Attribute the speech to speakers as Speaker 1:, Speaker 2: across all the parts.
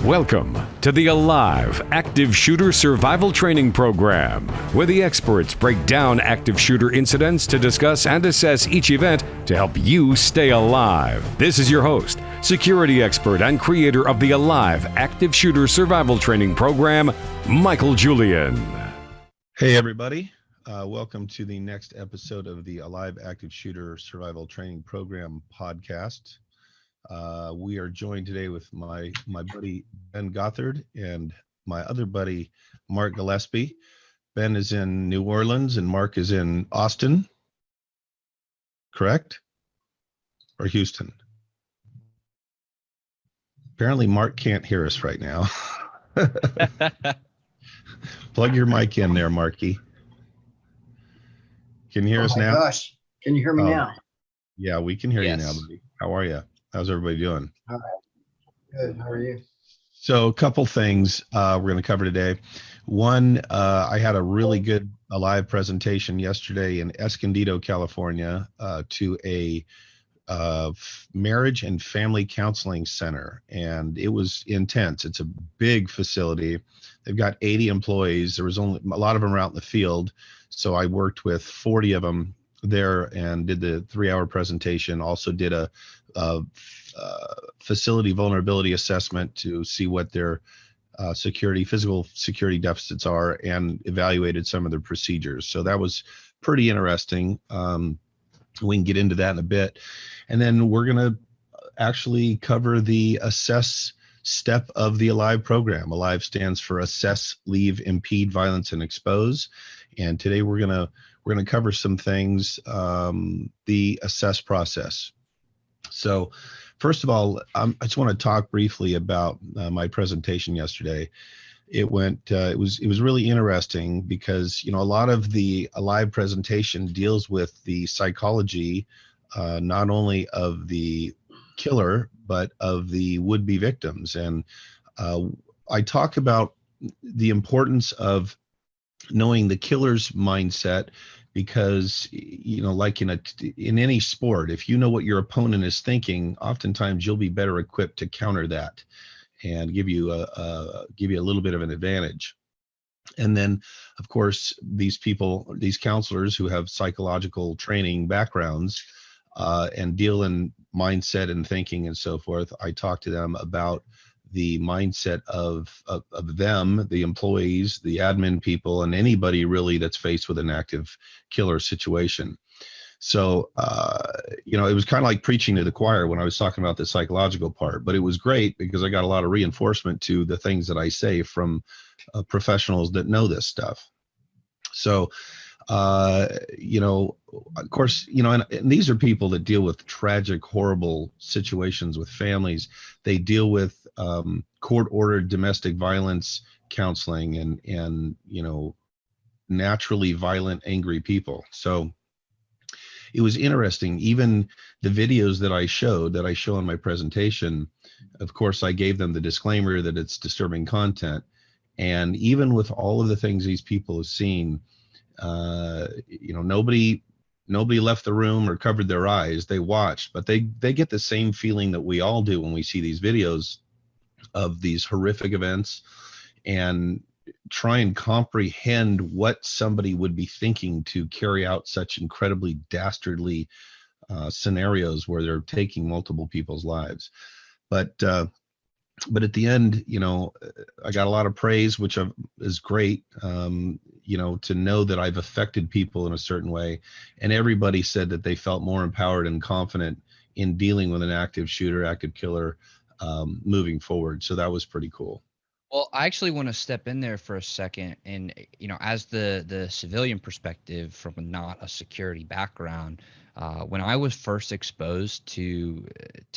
Speaker 1: Welcome to the A.L.I.V.E Active Shooter Survival Training Program, where the experts break down active shooter incidents to discuss and assess each event to help you stay alive. This is your host, security expert and creator of the A.L.I.V.E Active Shooter Survival Training Program, Michael Julian.
Speaker 2: Hey, everybody. Welcome to the next episode of the A.L.I.V.E Active Shooter Survival Training Program podcast. We are joined today with my buddy Ben Gothard and my other buddy Mark Gillespie. Ben is in New Orleans and Mark is in Austin, correct? Or Houston? Apparently Mark can't hear us right now. Plug your mic in there, Marky. Can you hear us now?
Speaker 3: Oh my gosh, can you hear me now?
Speaker 2: Yeah, we can hear you now, buddy. How are you? How's everybody doing?
Speaker 3: All right. Good. How are you?
Speaker 2: So a couple things we're going to cover today. One, I had a really good A.L.I.V.E presentation yesterday in Escondido, California, to a marriage and family counseling center, and it was intense. It's a big facility. They've got 80 employees. There was only a lot of them are out in the field, so I worked with 40 of them there and did the 3-hour presentation. Also did a facility vulnerability assessment to see what their physical security deficits are, and evaluated some of their procedures. So that was pretty interesting. We can get into that in a bit. And then we're going to actually cover the assess step of the A.L.I.V.E program. A.L.I.V.E stands for Assess, Leave, Impede, Violence, and Expose. And today we're going to cover some things, the assess process. So first of all, I just want to talk briefly about my presentation yesterday. It was really interesting because, a lot of the A.L.I.V.E presentation deals with the psychology, not only of the killer, but of the would-be victims. And I talk about the importance of knowing the killer's mindset, because like in any sport, if you know what your opponent is thinking, oftentimes you'll be better equipped to counter that and give you a little bit of an advantage. And then, of course, these counselors who have psychological training backgrounds and deal in mindset and thinking and so forth, I talk to them about the mindset of them, the employees, the admin people, and anybody really that's faced with an active killer situation. So, it was kind of like preaching to the choir when I was talking about the psychological part, but it was great because I got a lot of reinforcement to the things that I say from professionals that know this stuff. So, of course, and these are people that deal with tragic, horrible situations with families. They deal with court-ordered domestic violence counseling and naturally violent, angry people. So it was interesting. Even the videos that I show in my presentation, of course, I gave them the disclaimer that it's disturbing content. And even with all of the things these people have seen, nobody left the room or covered their eyes. They watched, but they get the same feeling that we all do when we see these videos of these horrific events, and try and comprehend what somebody would be thinking to carry out such incredibly dastardly scenarios where they're taking multiple people's lives. But at the end, I got a lot of praise, which is great, to know that I've affected people in a certain way. And everybody said that they felt more empowered and confident in dealing with an active shooter, active killer, moving forward. So that was pretty cool.
Speaker 4: Well, I actually want to step in there for a second. And, as the civilian perspective from not a security background, when I was first exposed to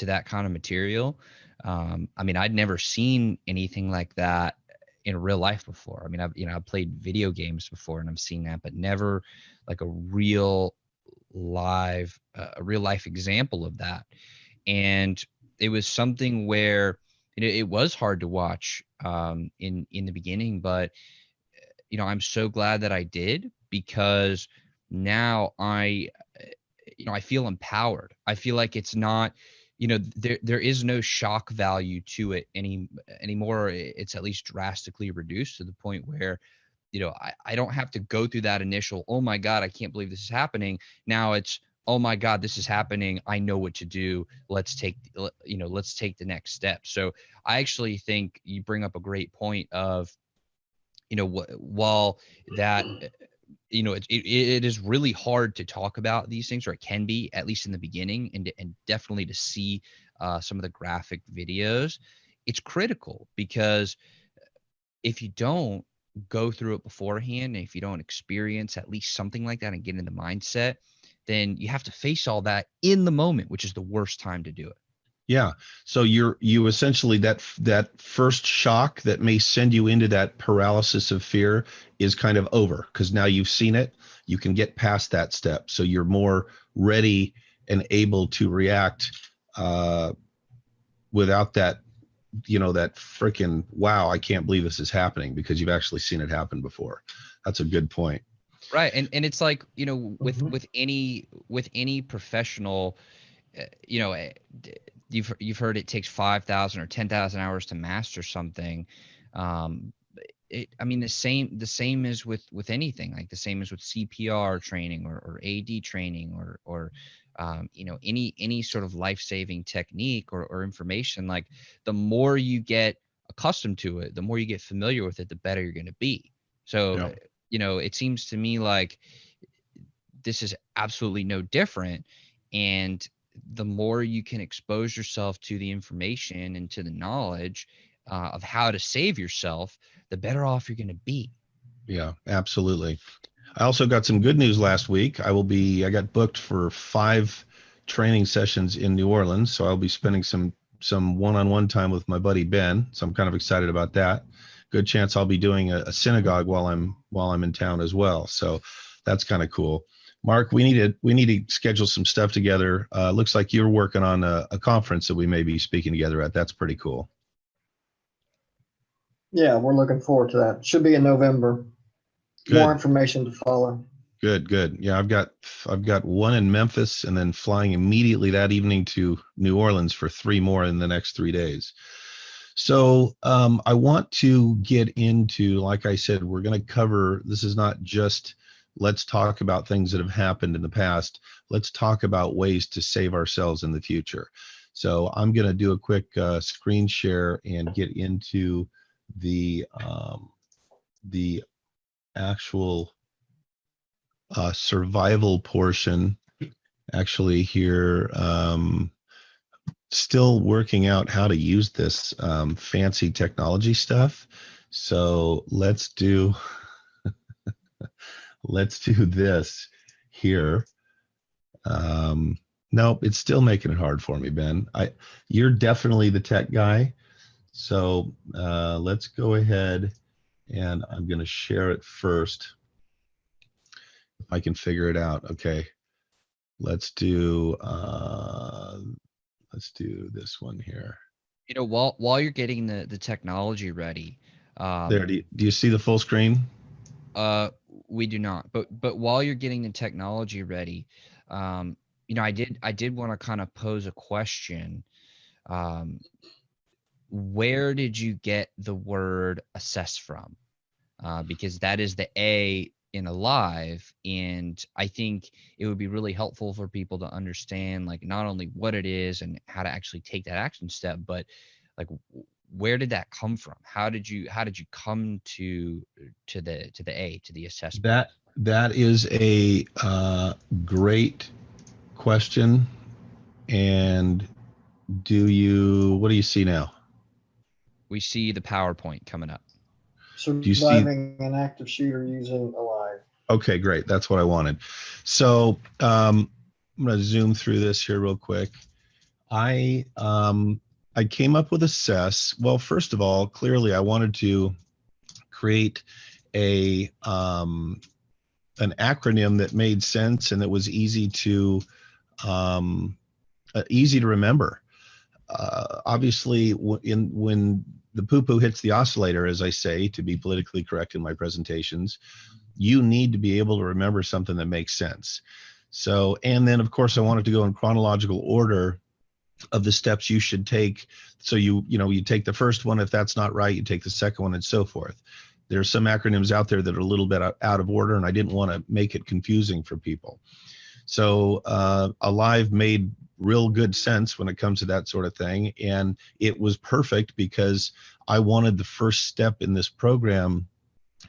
Speaker 4: that kind of material, I'd never seen anything like that in real life before. I've played video games before and I've seen that, but never like a real life example of that. And it was something where it was hard to watch in the beginning, but I'm so glad that I did, because now I feel empowered. I feel like it's not there is no shock value to it anymore. It's at least drastically reduced to the point where, I don't have to go through that initial, oh my God, I can't believe this is happening. Now it's, oh my God, this is happening. I know what to do. Let's take the next step. So I actually think you bring up a great point of, while that, it is really hard to talk about these things, or it can be, at least in the beginning, and definitely to see some of the graphic videos. It's critical, because if you don't go through it beforehand, and if you don't experience at least something like that and get in the mindset, then you have to face all that in the moment, which is the worst time to do it.
Speaker 2: Yeah. So you essentially, that first shock that may send you into that paralysis of fear is kind of over, because now you've seen it. You can get past that step. So you're more ready and able to react without that, that freaking, wow, I can't believe this is happening, because you've actually seen it happen before. That's a good point.
Speaker 4: Right. And it's like, with any professional, you've heard it takes 5,000 or 10,000 hours to master something. The same is with anything, like the same as with CPR training or AD training or any sort of life-saving technique or information. Like, the more you get accustomed to it, the more you get familiar with it, the better you're going to be. So, it seems to me like this is absolutely no different. And the more you can expose yourself to the information and to the knowledge of how to save yourself, the better off you're going to be.
Speaker 2: Yeah, absolutely. I also got some good news last week. I got booked for 5 training sessions in New Orleans. So I'll be spending some one-on-one time with my buddy Ben. So I'm kind of excited about that. Good chance I'll be doing a synagogue while I'm in town as well. So that's kind of cool. Mark, we need to schedule some stuff together. Looks like you're working on a conference that we may be speaking together at. That's pretty cool.
Speaker 3: Yeah, we're looking forward to that. Should be in November.
Speaker 2: Good.
Speaker 3: More information to follow.
Speaker 2: Good. Yeah, I've got one in Memphis, and then flying immediately that evening to New Orleans for 3 more in the next 3 days. So I want to get into, like I said, we're going to cover, this is not just let's talk about things that have happened in the past. Let's talk about ways to save ourselves in the future. So I'm going to do a quick screen share and get into the actual survival portion. Actually here, still working out how to use this fancy technology stuff. So let's do this here. Nope, it's still making it hard for me, Ben. You're definitely the tech guy. So let's go ahead, and I'm going to share it first. If I can figure it out. Okay. Let's do this one here.
Speaker 4: While you're getting the technology ready,
Speaker 2: there. Do you see the full screen?
Speaker 4: We do not. But while you're getting the technology ready, I did want to kind of pose a question. Where did you get the word assess from? Because that is the A in A.L.I.V.E, and I think it would be really helpful for people to understand, like, not only what it is and how to actually take that action step, but like, where did that come from? How did you come to the assessment?
Speaker 2: That is a great question. And what do you see now?
Speaker 4: We see the PowerPoint coming up.
Speaker 3: Surviving an active shooter using A.L.I.V.E.
Speaker 2: Okay, great. That's what I wanted. So I'm going to zoom through this here real quick. I came up with assess. Well, first of all, clearly I wanted to create an acronym that made sense and that was easy to remember. Obviously, when the poo-poo hits the oscillator, as I say, to be politically correct in my presentations, you need to be able to remember something that makes sense. So, and then of course I wanted to go in chronological order of the steps you should take. So you take the first one. If that's not right, you take the second one, and so forth. There's some acronyms out there that are a little bit out of order, and I didn't want to make it confusing for people. So A.L.I.V.E made real good sense when it comes to that sort of thing. And it was perfect because I wanted the first step in this program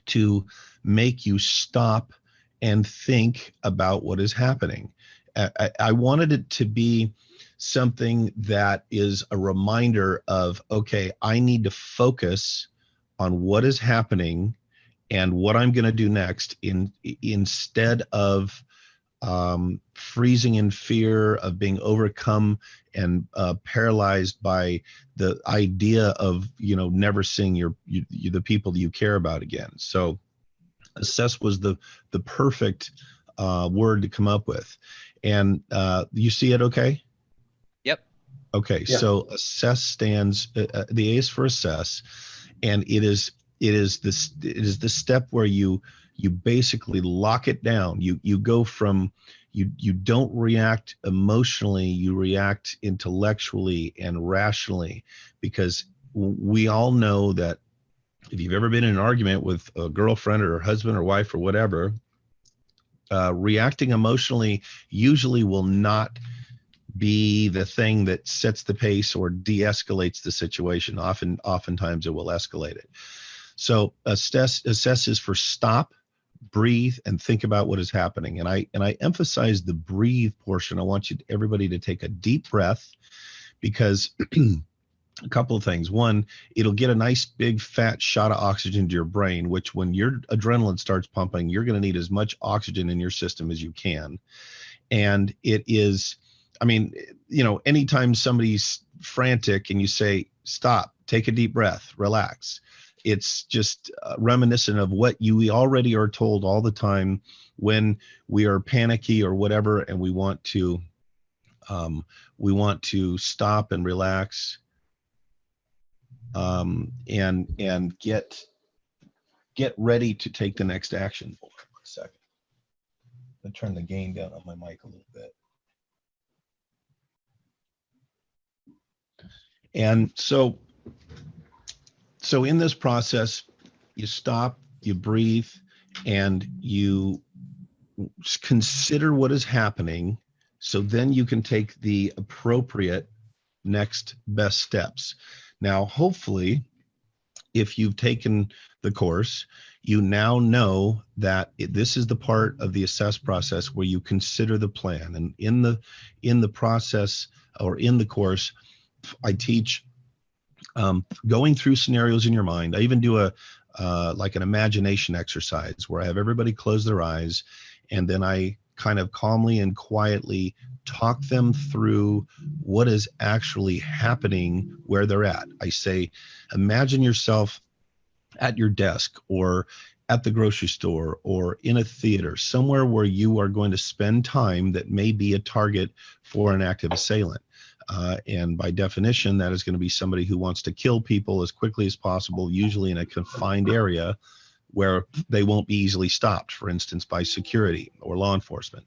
Speaker 2: to make you stop and think about what is happening. I wanted it to be something that is a reminder of, okay, I need to focus on what is happening and what I'm going to do next, instead of freezing in fear of being overcome and paralyzed by the idea of never seeing the people that you care about again. So assess was the perfect word to come up with. And you see it okay?
Speaker 4: Yep.
Speaker 2: Okay.
Speaker 3: Yeah.
Speaker 2: So assess stands, the A is for assess, and it is the step where you basically lock it down. You go from, you don't react emotionally, you react intellectually and rationally, because we all know that if you've ever been in an argument with a girlfriend or husband or wife or whatever, reacting emotionally usually will not be the thing that sets the pace or de-escalates the situation. Oftentimes it will escalate it. So assess is for stop, breathe, and think about what is happening. And I emphasize the breathe portion. I want everybody to take a deep breath, because a couple of things. One, it'll get a nice big fat shot of oxygen to your brain, which when your adrenaline starts pumping, you're going to need as much oxygen in your system as you can. And it is, anytime somebody's frantic and you say, stop, take a deep breath, relax, it's just reminiscent of what we already are told all the time when we are panicky or whatever, and we want to stop and relax, and get ready to take the next action. Hold on 1 second. I'm gonna turn the gain down on my mic a little bit. And so in this process, you stop, you breathe, and you consider what is happening, so then you can take the appropriate next best steps. Now, hopefully, if you've taken the course, you now know that this is the part of the assess process where you consider the plan. And in the process, or in the course, I teach going through scenarios in your mind. I even do like an imagination exercise where I have everybody close their eyes, and then I kind of calmly and quietly talk them through what is actually happening where they're at. I say, imagine yourself at your desk, or at the grocery store, or in a theater, somewhere where you are going to spend time that may be a target for an active assailant. And by definition, that is going to be somebody who wants to kill people as quickly as possible, usually in a confined area where they won't be easily stopped, for instance, by security or law enforcement.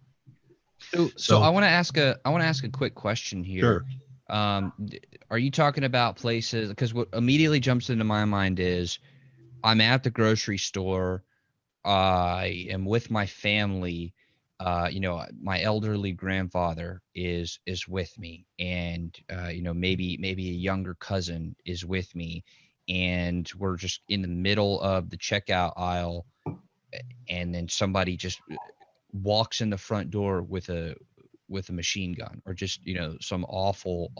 Speaker 4: So I want to ask a quick question here.
Speaker 2: Sure.
Speaker 4: Are you talking about places? Because what immediately jumps into my mind is, I'm at the grocery store. I am with my family. My elderly grandfather is with me, and maybe a younger cousin is with me, and we're just in the middle of the checkout aisle, and then somebody just walks in the front door with a machine gun, or just some awful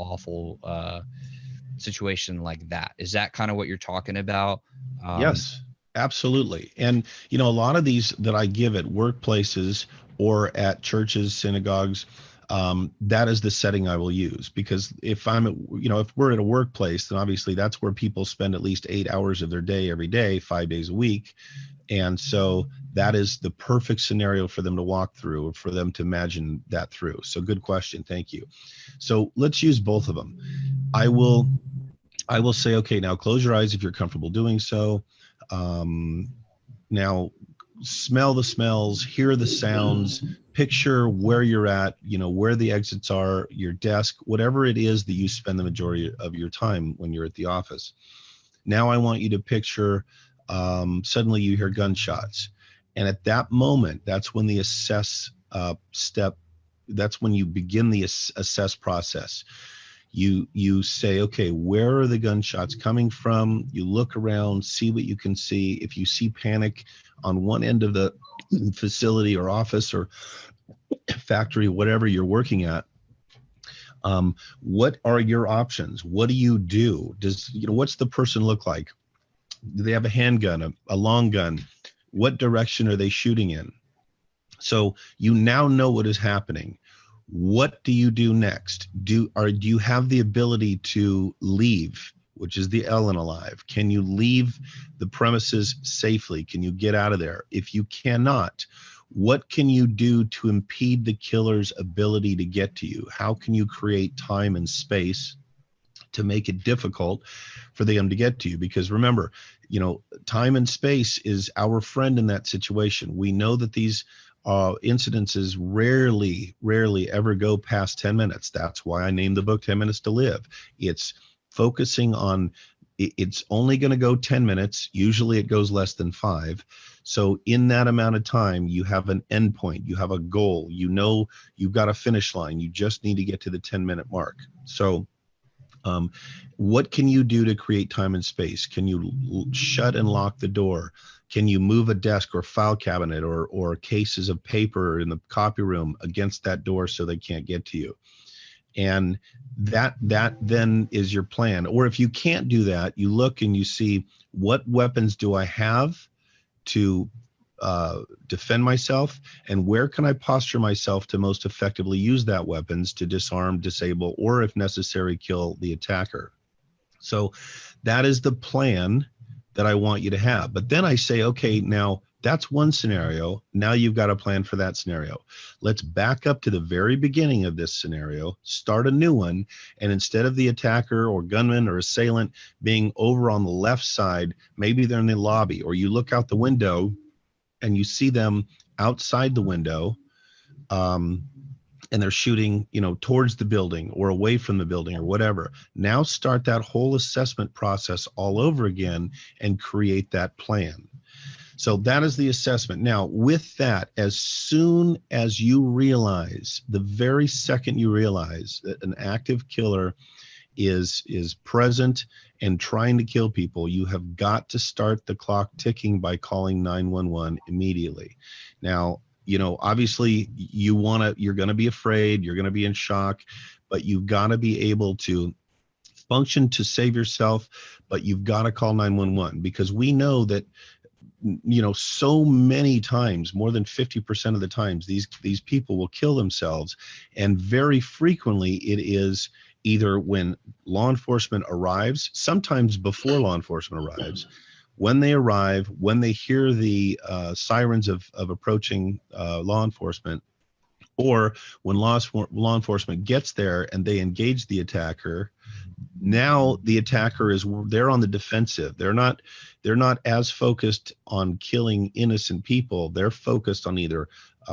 Speaker 4: situation like that. Is that kind of what you're talking about?
Speaker 2: Yes, absolutely. And a lot of these that I give at workplaces or at churches, synagogues, that is the setting I will use, because if we're at a workplace, then obviously that's where people spend at least 8 hours of their day every day, 5 days a week. And so that is the perfect scenario for them to walk through, or for them to imagine that through. So good question. Thank you. So let's use both of them. I will say, okay, now close your eyes if you're comfortable doing so. Now smell the smells, hear the sounds, picture where you're at, where the exits are, your desk, whatever it is that you spend the majority of your time when you're at the office. Now I want you to picture suddenly you hear gunshots. And at that moment, that's when the assess step, that's when you begin the assess process. You say, okay, where are the gunshots coming from? You look around, see what you can see. If you see panic on one end of the facility or office or factory, whatever you're working at, what are your options? What do you do? What's the person look like? Do they have a handgun, a long gun? What direction are they shooting in? So you now know what is happening. What do you do next? Do you have the ability to leave, which is the L in A.L.I.V.E? Can you leave the premises safely? Can you get out of there? If you cannot, what can you do to impede the killer's ability to get to you? How can you create time and space to make it difficult for them to get to you? Because remember, time and space is our friend in that situation. We know that these incidences rarely ever go past 10 minutes. That's why I named the book 10 Minutes to Live. It's focusing on, it's only going to go 10 minutes. Usually it goes less than 5. So in that amount of time, you have an endpoint, you have a goal, you've got a finish line. You just need to get to the 10-minute mark. So what can you do to create time and space? Can you shut and lock the door? Can you move a desk or file cabinet or cases of paper in the copy room against that door so they can't get to you? And that then is your plan. Or if you can't do that, you look and you see, what weapons do I have to defend myself, and where can I posture myself to most effectively use that weapons to disarm, disable, or if necessary, kill the attacker. So that is the plan that I want you to have. But then I say, okay, now that's one scenario. Now you've got a plan for that scenario. Let's back up to the very beginning of this scenario, start a new one, and instead of the attacker or gunman or assailant being over on the left side, maybe they're in the lobby, or you look out the window and you see them outside the window, and they're shooting, towards the building or away from the building or whatever. Now start that whole assessment process all over again and create that plan. So that is the assessment. Now, with that, as soon as you realize, the very second you realize that an active killer is present and trying to kill people, you have got to start the clock ticking by calling 911 immediately. Now, obviously you're going to be afraid, you're going to be in shock, but you've got to be able to function to save yourself, but you've got to call 911, because we know that, so many times, more than 50% of the times, these people will kill themselves. And very frequently it is either when law enforcement arrives, sometimes before law enforcement arrives, when they arrive, when they hear the sirens of approaching law enforcement, or when law enforcement gets there and they engage the attacker. Now the attacker they're on the defensive. They're not as focused on killing innocent people. They're focused on either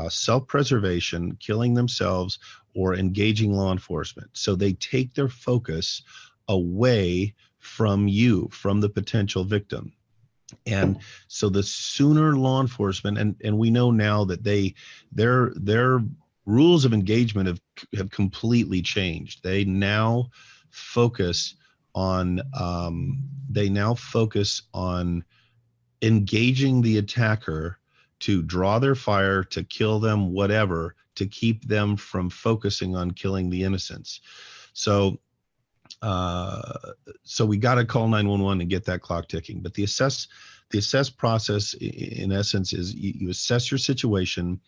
Speaker 2: self-preservation, killing themselves, or engaging law enforcement. So they take their focus away from you, from the potential victim. And so the sooner law enforcement, and we know now that their rules of engagement have completely changed. They now focus on engaging the attacker to draw their fire, to kill them, whatever, to keep them from focusing on killing the innocents. So we got to call 911 and get that clock ticking. But the assess process, in essence, is you assess your situation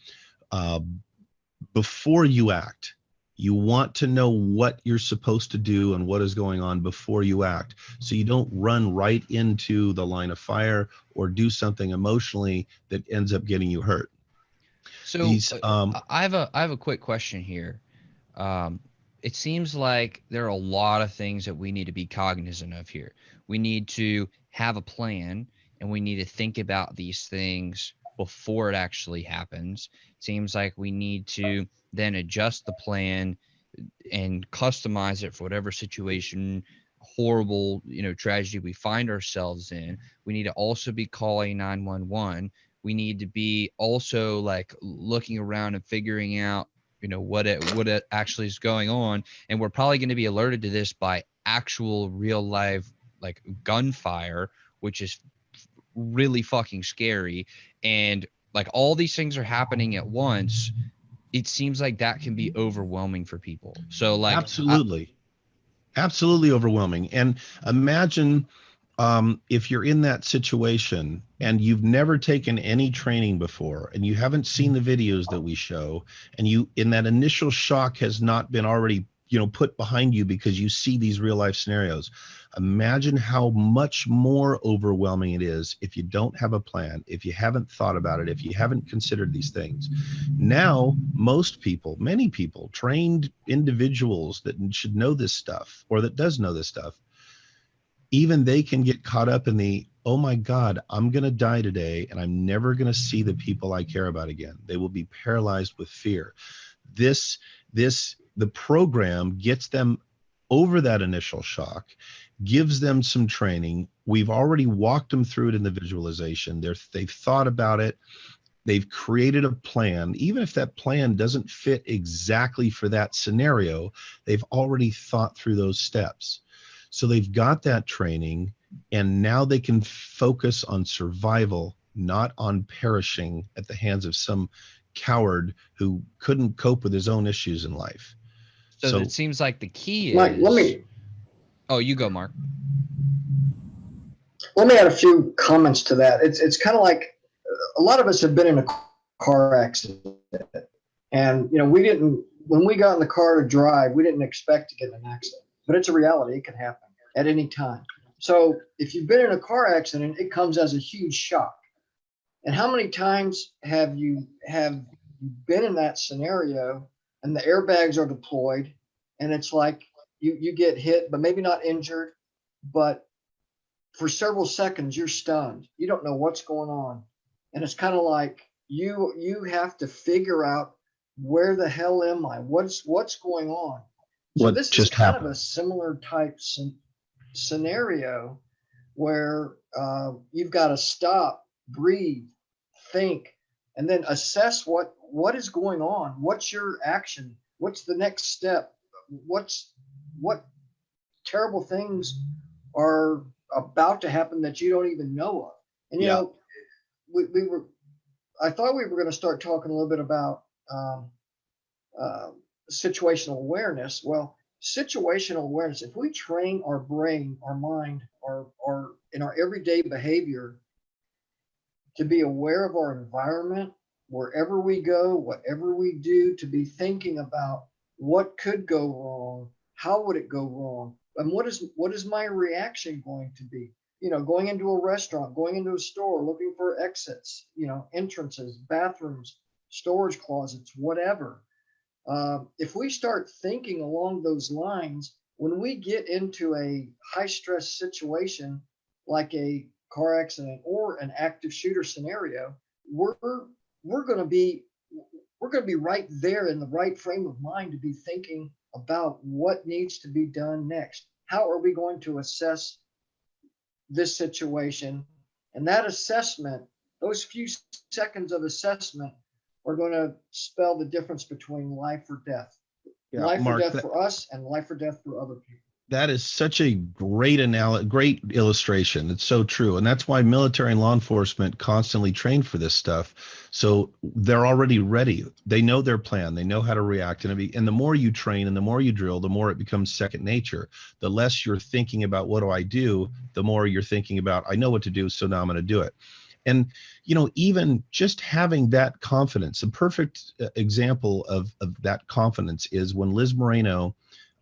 Speaker 2: before you act. You want to know what you're supposed to do and what is going on before you act, so you don't run right into the line of fire or do something emotionally that ends up getting you hurt.
Speaker 4: So I have a quick question here. It seems like there are a lot of things that we need to be cognizant of here. We need to have a plan, and we need to think about these things before it actually happens. It seems like we need to then adjust the plan and customize it for whatever situation, horrible, tragedy we find ourselves in. We need to also be calling 911. We need to be also like looking around and figuring out, what it actually is going on. And we're probably going to be alerted to this by actual real life like gunfire, which is really fucking scary. And like all these things are happening at once. It seems like that can be overwhelming for people. So like
Speaker 2: absolutely overwhelming. And imagine if you're in that situation and you've never taken any training before and you haven't seen the videos that we show, and you in that initial shock has not been already put behind you because you see these real life scenarios. Imagine how much more overwhelming it is if you don't have a plan, if you haven't thought about it, if you haven't considered these things. Now, many people, trained individuals that should know this stuff or that does know this stuff, even they can get caught up in the, oh my God, I'm going to die today and I'm never going to see the people I care about again. They will be paralyzed with fear. The program gets them over that initial shock, gives them some training. We've already walked them through it in the visualization. They've thought about it. They've created a plan. Even if that plan doesn't fit exactly for that scenario, they've already thought through those steps. So they've got that training, and now they can focus on survival, not on perishing at the hands of some coward who couldn't cope with his own issues in life.
Speaker 4: So it seems like the key
Speaker 3: Mike,
Speaker 4: is. Oh, you go, Mark.
Speaker 3: Let me add a few comments to that. It's kind of like a lot of us have been in a car accident, and when we got in the car to drive, we didn't expect to get in an accident, but it's a reality. It can happen at any time. So if you've been in a car accident, it comes as a huge shock. And how many times have you been in that scenario and the airbags are deployed and it's like you get hit, but maybe not injured, but for several seconds you're stunned. You don't know what's going on. And it's kind of like you have to figure out, where the hell am I? What's going on? So
Speaker 2: what
Speaker 3: this
Speaker 2: just
Speaker 3: is kind
Speaker 2: happened?
Speaker 3: of a similar type scenario where you've got to stop, breathe, think, and then assess what is going on. What's your action? What's the next step? What terrible things are about to happen that you don't even know of? And I thought we were going to start talking a little bit about situational awareness. Well, situational awareness, if we train our brain, our mind, our in our everyday behavior to be aware of our environment, wherever we go, whatever we do, to be thinking about what could go wrong, how would it go wrong, and what is my reaction going to be? Going into a restaurant, going into a store, looking for exits, entrances, bathrooms, storage closets, whatever. If we start thinking along those lines, when we get into a high stress situation like a car accident or an active shooter scenario, we're going to be right there in the right frame of mind to be thinking about what needs to be done next. How are we going to assess this situation? And that assessment, those few seconds of assessment, are going to spell the difference between life or death.
Speaker 2: Yeah,
Speaker 3: life
Speaker 2: Mark,
Speaker 3: or death for us, and life or death for other people.
Speaker 2: That is such a great illustration. It's so true. And that's why military and law enforcement constantly train for this stuff. So they're already ready. They know their plan. They know how to react. And the more you train and the more you drill, the more it becomes second nature. The less you're thinking about, what do I do? The more you're thinking about, I know what to do, so now I'm going to do it. And, even just having that confidence, a perfect example of that confidence is when Liz Moreno,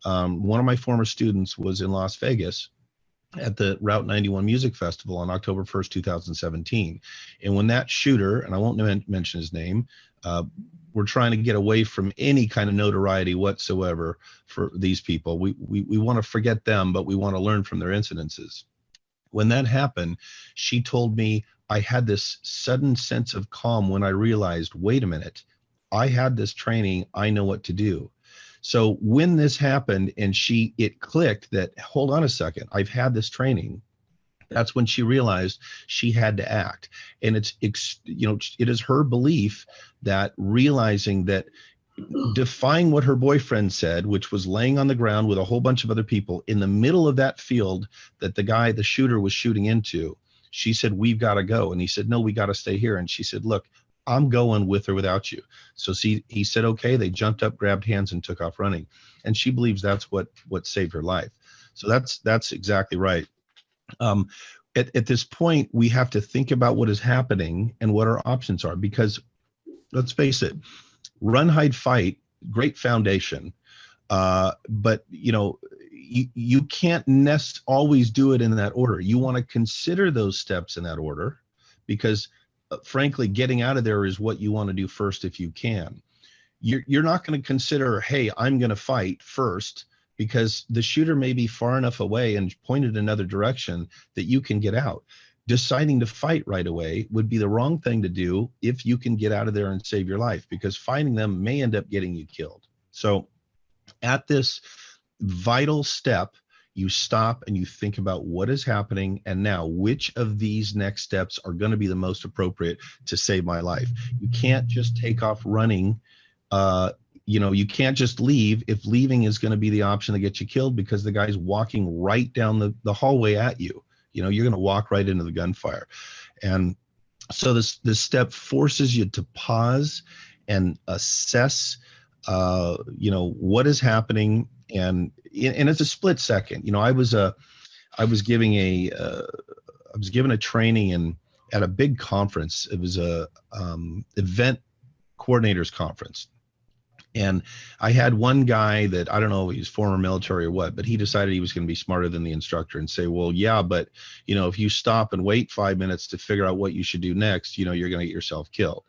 Speaker 2: one of my former students, was in Las Vegas at the Route 91 Music Festival on October 1st, 2017. And when that shooter, and I won't mention his name, we're trying to get away from any kind of notoriety whatsoever for these people. We want to forget them, but we want to learn from their incidences. When that happened, she told me, I had this sudden sense of calm when I realized, wait a minute, I had this training, I know what to do. So when this happened and it clicked that, hold on a second, I've had this training. That's when she realized she had to act. And it is her belief that realizing that, defying what her boyfriend said, which was laying on the ground with a whole bunch of other people in the middle of that field that the shooter was shooting into, she said, we've got to go. And he said, no, we got to stay here. And she said, look, I'm going with or without you. So he said, okay. They jumped up, grabbed hands, and took off running. And she believes that's what saved her life. So that's exactly right. At this point, we have to think about what is happening and what our options are, because let's face it, run, hide, fight, great foundation. But you can't always do it in that order. You want to consider those steps in that order, because frankly, getting out of there is what you want to do first if you can. You're not going to consider, hey, I'm going to fight first, because the shooter may be far enough away and pointed another direction that you can get out. Deciding to fight right away would be the wrong thing to do if you can get out of there and save your life, because fighting them may end up getting you killed. So at this vital step, you stop and you think about what is happening, and now which of these next steps are going to be the most appropriate to save my life. You can't just take off running. You can't just leave if leaving is going to be the option that gets you killed, because the guy's walking right down the hallway at you. You're going to walk right into the gunfire. And so this step forces you to pause and assess, what is happening. And it's a split second. I was given a training at a big conference. It was a event coordinators conference. And I had one guy that, I don't know if he's former military or what, but he decided he was going to be smarter than the instructor and say, well, yeah, but if you stop and wait 5 minutes to figure out what you should do next, you're going to get yourself killed.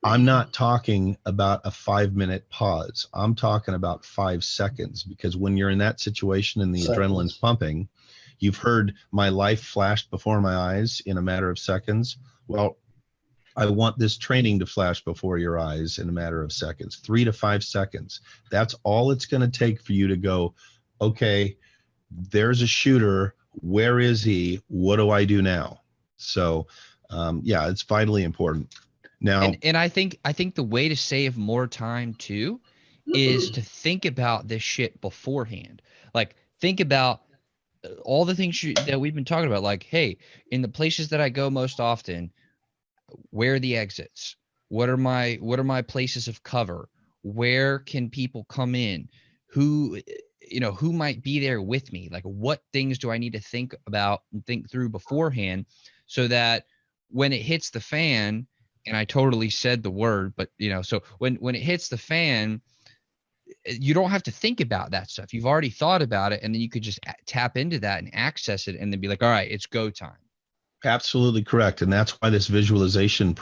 Speaker 2: I'm not talking about a 5-minute pause. I'm talking about 5 seconds, because when you're in that situation and the adrenaline's pumping, you've heard my life flashed before my eyes in a matter of seconds. Well, I want this training to flash before your eyes in a matter of seconds, 3 to 5 seconds. That's all it's going to take for you to go, okay, there's a shooter. Where is he? What do I do now? So, it's vitally important. Now,
Speaker 4: and I think the way to save more time too is to think about this shit beforehand. Like, think about all the things that we've been talking about. Like, hey, in the places that I go most often, where are the exits? What are my places of cover? Where can people come in? Who might be there with me? Like, what things do I need to think about and think through beforehand, so that when it hits the fan, and I totally said the word, but so when it hits the fan, you don't have to think about that stuff. You've already thought about it, and then you could just tap into that and access it, and then be like, all right, it's go time.
Speaker 2: Absolutely correct. And that's why this visualization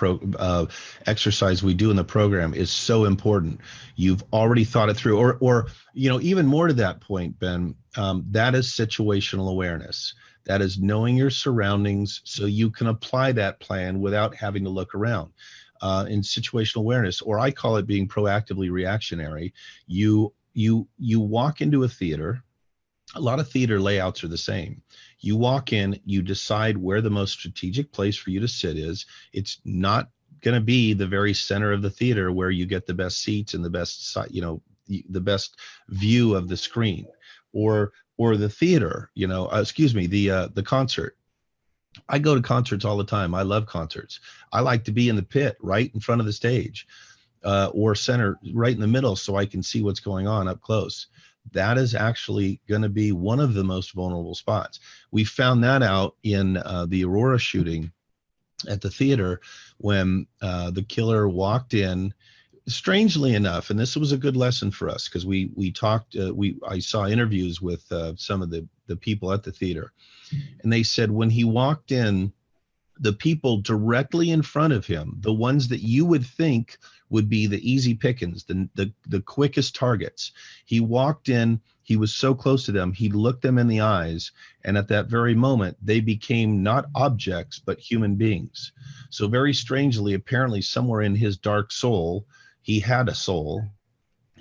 Speaker 2: exercise we do in the program is so important. You've already thought it through, or even more to that point, Ben, that is situational awareness. That is knowing your surroundings so you can apply that plan without having to look around. In situational awareness, or I call it being proactively reactionary, you walk into a theater. A lot of theater layouts are the same. You walk in, you decide where the most strategic place for you to sit is. It's not going to be the very center of the theater where you get the best seats and the best, the best view of the screen, or the theater, the concert. I go to concerts all the time. I love concerts. I like to be in the pit right in front of the stage, or center right in the middle, so I can see what's going on up close. That is actually going to be one of the most vulnerable spots. We found that out in the Aurora shooting at the theater, when the killer walked in. Strangely enough, and this was a good lesson for us, because we talked, I saw interviews with some of the people at the theater, and they said when he walked in, the people directly in front of him, the ones that you would think would be the easy pickings, the quickest targets, he walked in, he was so close to them, he looked them in the eyes, and at that very moment, they became not objects, but human beings. So very strangely, apparently somewhere in his dark soul, he had a soul,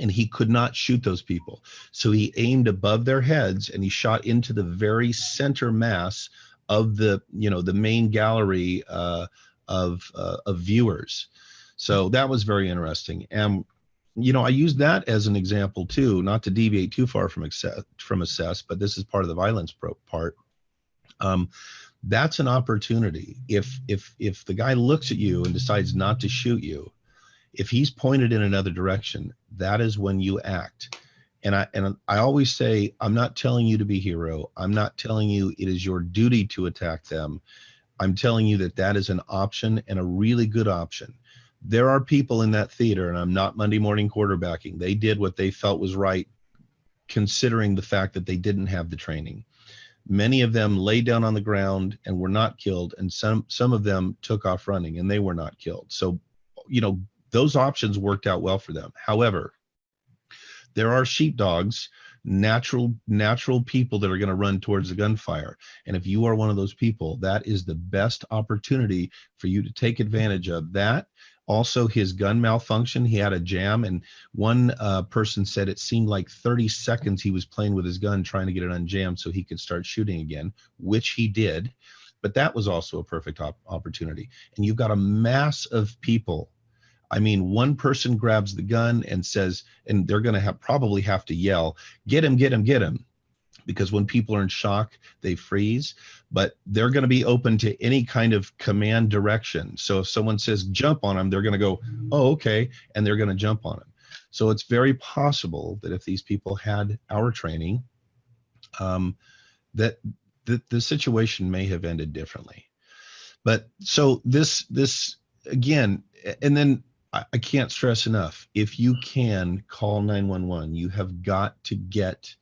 Speaker 2: and he could not shoot those people. So he aimed above their heads, and he shot into the very center mass of the, the main gallery of viewers. So that was very interesting. And I use that as an example too, not to deviate too far from assess, but this is part of the violence part. That's an opportunity. If the guy looks at you and decides not to shoot you, if he's pointed in another direction, that is when you act. And I always say, I'm not telling you to be hero. I'm not telling you it is your duty to attack them. I'm telling you that is an option, and a really good option. There are people in that theater, and I'm not Monday morning quarterbacking. They did what they felt was right, considering the fact that they didn't have the training. Many of them lay down on the ground and were not killed, and some of them took off running and they were not killed. So, those options worked out well for them. However, there are sheepdogs, natural people that are going to run towards the gunfire. And if you are one of those people, that is the best opportunity for you to take advantage of that. Also, his gun malfunction, he had a jam, and one person said it seemed like 30 seconds he was playing with his gun trying to get it unjammed so he could start shooting again, which he did. But that was also a perfect opportunity. And you've got a mass of people. I mean, one person grabs the gun and says, and they're going to probably have to yell, "Get him, get him, get him." Because when people are in shock, they freeze, but they're going to be open to any kind of command direction. So if someone says jump on them, they're going to go, "Oh, okay," and they're going to jump on them. So it's very possible that if these people had our training, that the situation may have ended differently. But so this again, and then I can't stress enough, if you can call 911, you have got to get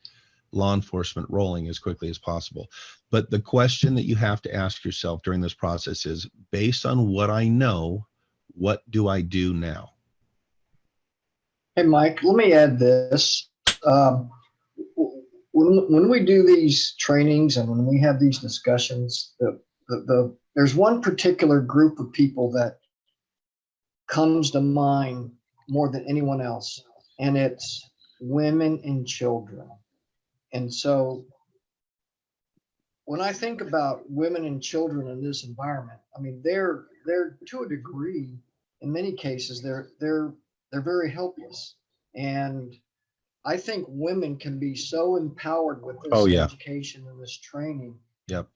Speaker 2: law enforcement rolling as quickly as possible. But the question that you have to ask yourself during this process is, based on what I know, what do I do now?
Speaker 3: Hey, Mike, let me add this. When we do these trainings and when we have these discussions, there's one particular group of people that comes to mind more than anyone else, and it's women and children. And so when I think about women and children in this environment, I mean, they're to a degree, in many cases, they're very helpless. And I think women can be so empowered with this education and this training.
Speaker 2: Yep.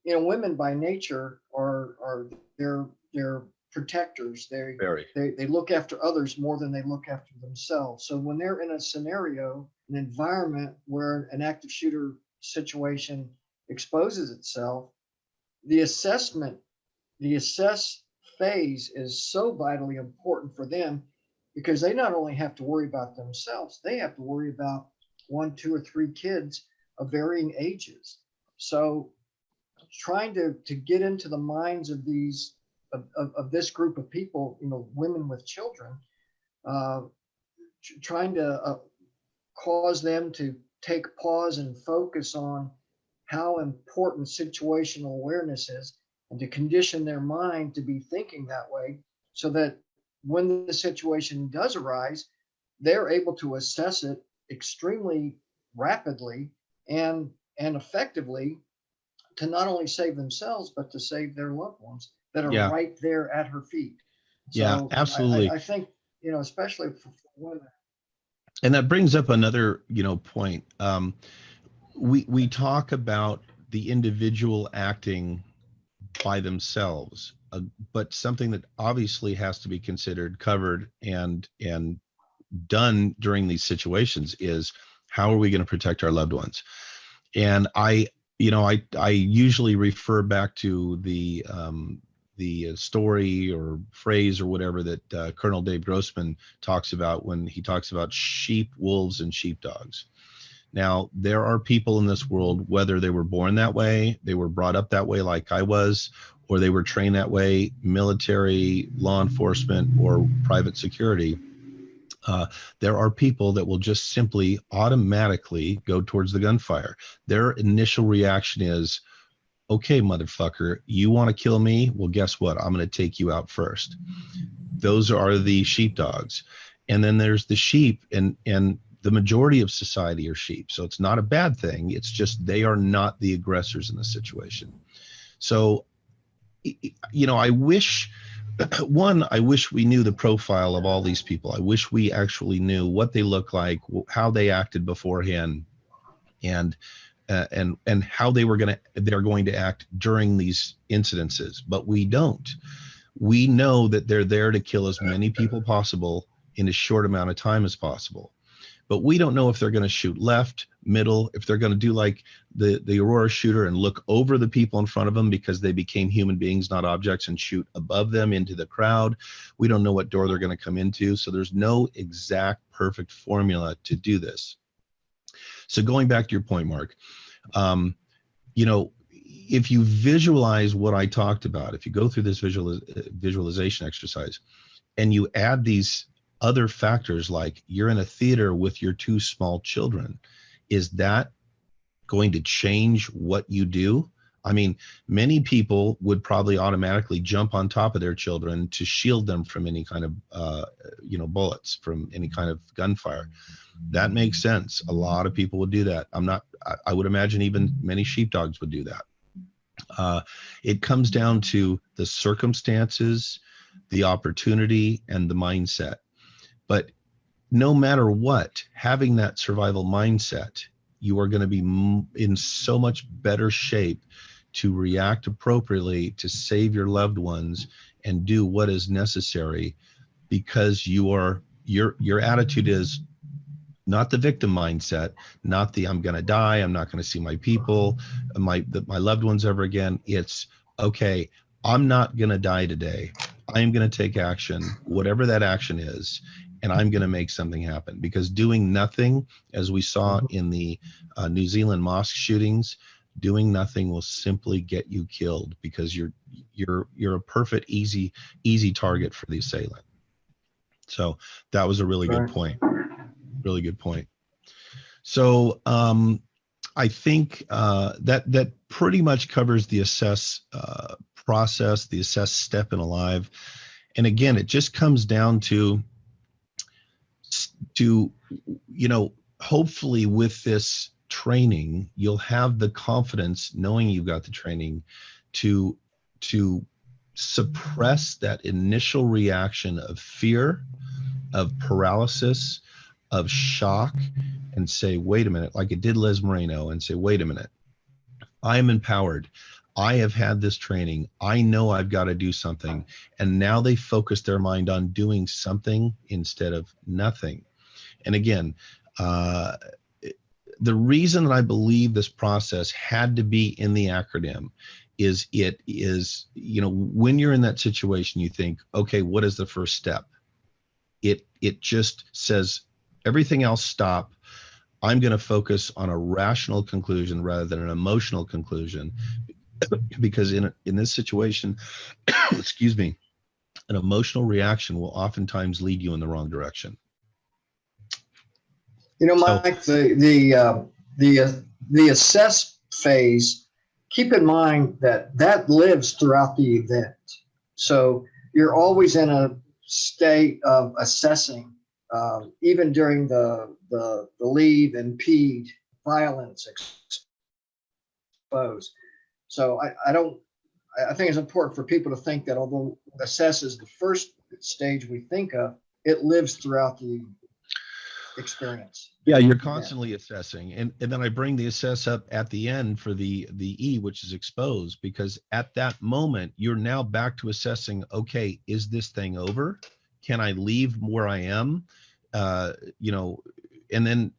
Speaker 3: Women by nature are they're protectors. They look after others more than they look after themselves. So when they're in a scenario, an environment where an active shooter situation exposes itself, the assess phase is so vitally important for them, because they not only have to worry about themselves, they have to worry about 1, 2, or 3 kids of varying ages. So trying to get into the minds of these of this group of people, women with children, trying to cause them to take pause and focus on how important situational awareness is, and to condition their mind to be thinking that way, so that when the situation does arise, they're able to assess it extremely rapidly and effectively, to not only save themselves, but to save their loved ones that are right there at her feet. So
Speaker 2: absolutely.
Speaker 3: I think, especially for women.
Speaker 2: And that brings up another, point. We talk about the individual acting by themselves, but something that obviously has to be considered, covered, and done during these situations is, how are we going to protect our loved ones? And I usually refer back to the story or phrase or whatever that Colonel Dave Grossman talks about when he talks about sheep, wolves, and sheepdogs. Now, there are people in this world, whether they were born that way, they were brought up that way like I was, or they were trained that way, military, law enforcement, or private security, There are people that will just simply automatically go towards the gunfire. Their initial reaction is, okay, motherfucker, you want to kill me? Well, guess what? I'm going to take you out first. Those are the sheepdogs. And then there's the sheep, and the majority of society are sheep. So it's not a bad thing. It's just they are not the aggressors in the situation. So, I wish, I wish we knew the profile of all these people. I wish we actually knew what they look like, how they acted beforehand, and how they're going to act during these incidences. But we don't. We know that they're there to kill as many people possible in as short amount of time as possible. But we don't know if they're going to shoot left, middle, if they're going to do like the Aurora shooter and look over the people in front of them because they became human beings, not objects, and shoot above them into the crowd. We don't know what door they're going to come into. So there's no exact perfect formula to do this. So going back to your point, Mark, if you visualize what I talked about, if you go through this visualization exercise and you add these other factors, like you're in a theater with your two small children, is that going to change what you do? I mean, many people would probably automatically jump on top of their children to shield them from any kind of, bullets, from any kind of gunfire. That makes sense. A lot of people would do that. I would imagine even many sheepdogs would do that. It comes down to the circumstances, the opportunity, and the mindset. But no matter what, having that survival mindset, you are going to be in so much better shape to react appropriately, to save your loved ones and do what is necessary, because your attitude is not the victim mindset, not the I'm going to die, I'm not going to see my people, my loved ones ever again. It's, okay, I'm not going to die today. I am going to take action, whatever that action is, and I'm going to make something happen. Because doing nothing, as we saw in the New Zealand mosque shootings, doing nothing will simply get you killed, because you're a perfect easy target for the assailant. So that was a really good point. Really good point. So I think that pretty much covers the assess process, the assess step in A.L.I.V.E. And again, it just comes down to hopefully with this training, you'll have the confidence, knowing you've got the training, to suppress that initial reaction of fear, of paralysis, of shock, and say, wait a minute, like it did Liz Moreno, and say, wait a minute, I am empowered. I have had this training. I know I've got to do something. And now they focus their mind on doing something instead of nothing. And again, the reason that I believe this process had to be in the acronym is when you're in that situation, you think, okay, what is the first step? It just says, everything else stop. I'm going to focus on a rational conclusion rather than an emotional conclusion, because in this situation, excuse me, an emotional reaction will oftentimes lead you in the wrong direction.
Speaker 3: Mike, the assess phase, keep in mind that lives throughout the event. So you're always in a state of assessing, even during the leave and ped violence exposed. So I think it's important for people to think that although assess is the first stage we think of, it lives throughout the experience.
Speaker 2: Yeah, you're constantly assessing, and then I bring the assess up at the end for the E, which is exposed, because at that moment you're now back to assessing, okay, is this thing over? Can I leave where I am? And then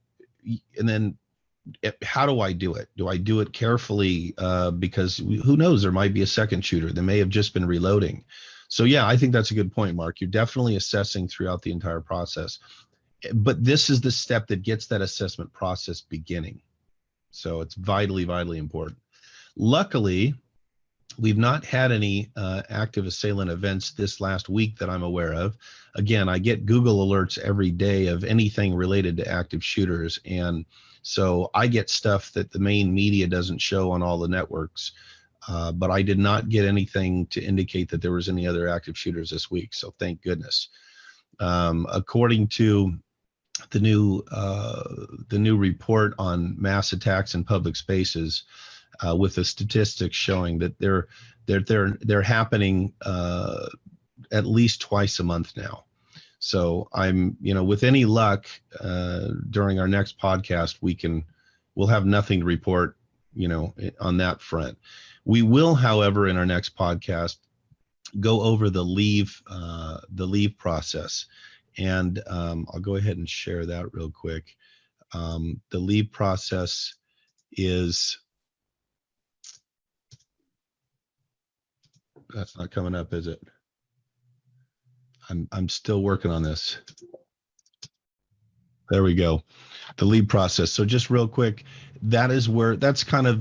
Speaker 2: how do I do it? Do I do it carefully? Because who knows, there might be a second shooter. They may have just been reloading. So yeah, I think that's a good point, Mark. You're definitely assessing throughout the entire process. But this is the step that gets that assessment process beginning. So it's vitally, vitally important. Luckily, We've not had any active assailant events this last week that I'm aware of. Again, I get Google alerts every day of anything related to active shooters. And so I get stuff that the main media doesn't show on all the networks. But I did not get anything to indicate that there was any other active shooters this week. So thank goodness. According to the new report on mass attacks in public spaces, with the statistics showing that they're happening at least twice a month now. So I'm, with any luck, during our next podcast, we'll have nothing to report, on that front. We will, however, in our next podcast, go over the A.L.I.V.E process, and I'll go ahead and share that real quick. The A.L.I.V.E process is, that's not coming up, is it? I'm still working on this. There we go. The A.L.I.V.E process. So just real quick, that's kind of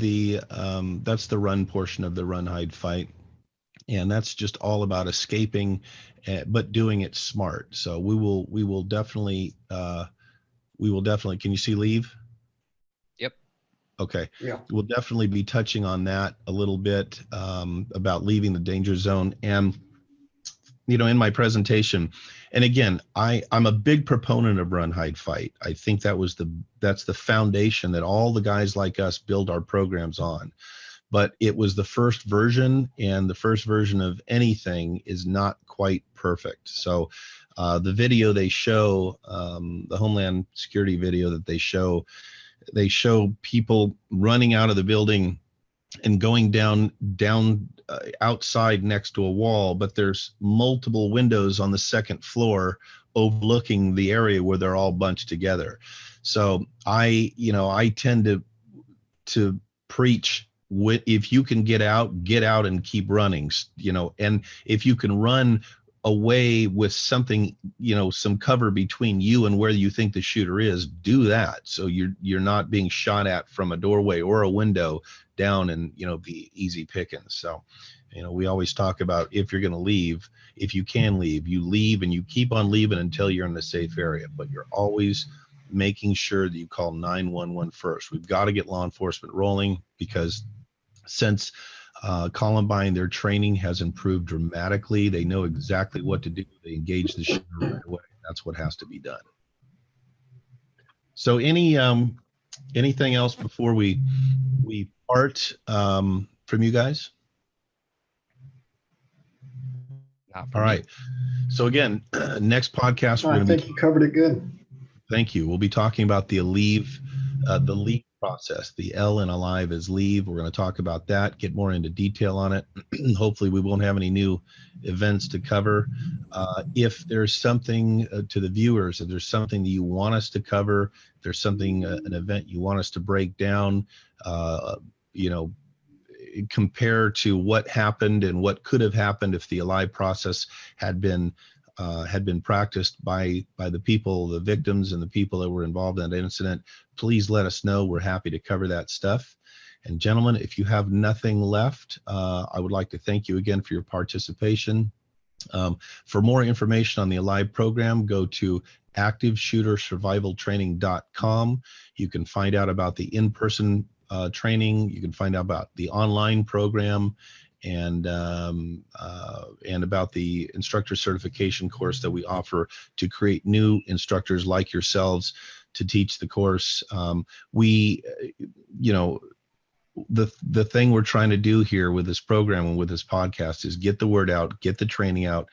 Speaker 2: that's the run portion of the run, hide, fight. And that's just all about escaping, but doing it smart. So we will definitely, can you see A.L.I.V.E?
Speaker 4: Yep.
Speaker 2: Okay.
Speaker 3: Yeah.
Speaker 2: We'll definitely be touching on that a little bit, about leaving the danger zone. And, in my presentation, and again, I'm a big proponent of run, hide, fight. I think that's the foundation that all the guys like us build our programs on. But it was the first version, and the first version of anything is not quite perfect. So the video they show, the Homeland Security video that they show people running out of the building and going down outside next to a wall, but there's multiple windows on the second floor overlooking the area where they're all bunched together. So I tend to preach, if you can get out and keep running, and if you can run away with something, some cover between you and where you think the shooter is, do that. So you're not being shot at from a doorway or a window down, and, be easy pickings. So, we always talk about, if you're going to leave, if you can leave, you leave, and you keep on leaving until you're in a safe area, but you're always making sure that you call 911 first. We've got to get law enforcement rolling, because since Columbine, their training has improved dramatically. They know exactly what to do. They engage the shooter right away. That's what has to be done. So anything else before we part from you guys?
Speaker 4: Not for
Speaker 2: All
Speaker 4: me.
Speaker 2: right. So again, next podcast,
Speaker 3: I think you covered it good.
Speaker 2: Thank you. We'll be talking about the A.L.I.V.E process. The L in A.L.I.V.E is leave. We're going to talk about that, get more into detail on it. Hopefully we won't have any new events to cover. If there's something to the viewers, if there's something that you want us to cover, if there's something, an event you want us to break down, compare to what happened and what could have happened if the A.L.I.V.E process had been practiced by the people, the victims, and the people that were involved in that incident, please let us know. We're happy to cover that stuff. And gentlemen, if you have nothing left, I would like to thank you again for your participation. For more information on the A.L.I.V.E program, go to activeshootersurvivaltraining.com. You can find out about the in-person training. You can find out about the online program, and about the instructor certification course that we offer to create new instructors like yourselves to teach the course. The thing we're trying to do here with this program and with this podcast is get the word out, get the training out.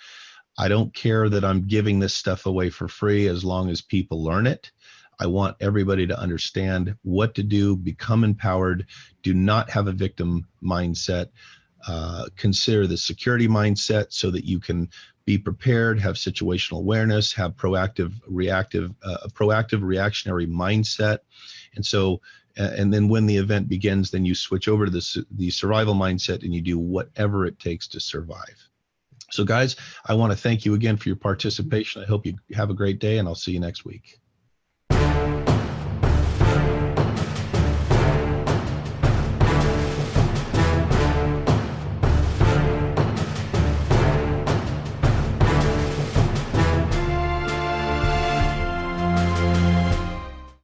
Speaker 2: I don't care that I'm giving this stuff away for free, as long as people learn it. I want everybody to understand what to do, become empowered, do not have a victim mindset. Consider the security mindset so that you can be prepared, have situational awareness, have proactive reactionary mindset. And so, and then when the event begins, then you switch over to the survival mindset, and you do whatever it takes to survive. So guys, I want to thank you again for your participation. I hope you have a great day, and I'll see you next week.